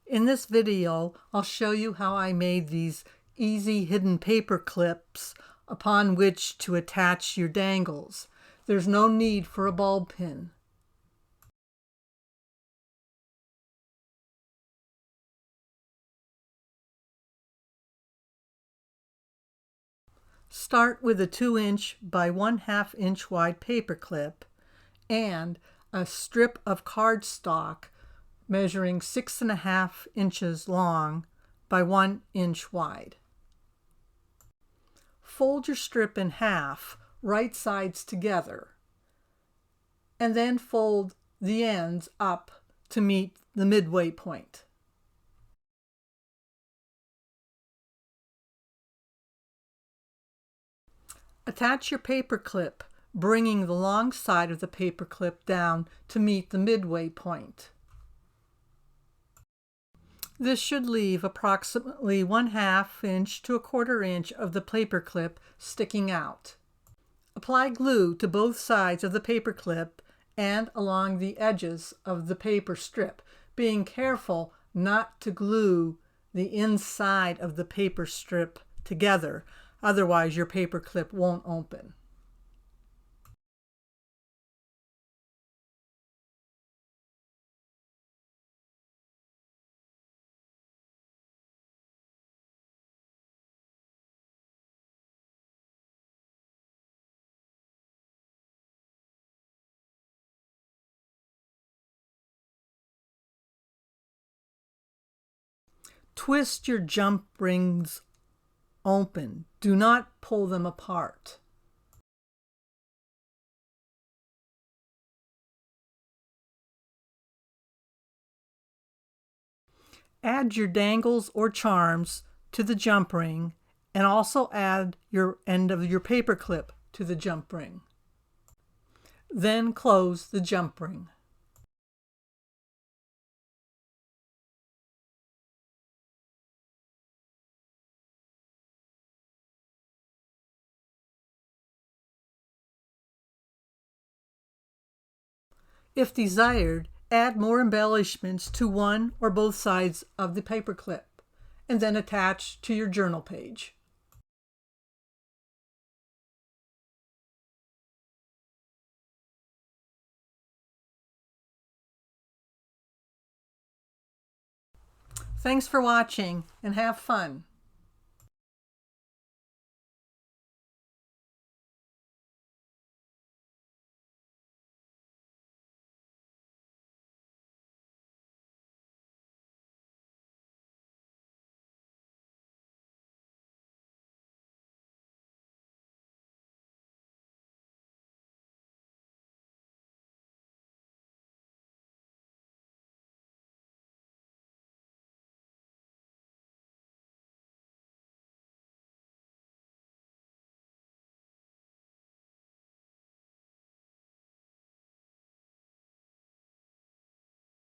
In this video, I'll show you how I made these easy hidden paper clips upon which to attach your dangles. There's no need for a bulb pin. Start with a 2" by 1/2 inch wide paper clip and a strip of cardstock measuring 6½ inches long by 1 inch wide. Fold your strip in half, right sides together, and then fold the ends up to meet the midway point. Attach your paper clip, bringing the long side of the paper clip down to meet the midway point. This should leave approximately 1/2 inch to 1/4 inch of the paper clip sticking out. Apply glue to both sides of the paper clip and along the edges of the paper strip, being careful not to glue the inside of the paper strip together, otherwise your paper clip won't open. Twist your jump rings open. Do not pull them apart. Add your dangles or charms to the jump ring and also add your end of your paper clip to the jump ring. Then close the jump ring. If desired, add more embellishments to one or both sides of the paper clip, and then attach to your journal page. Thanks for watching, and have fun!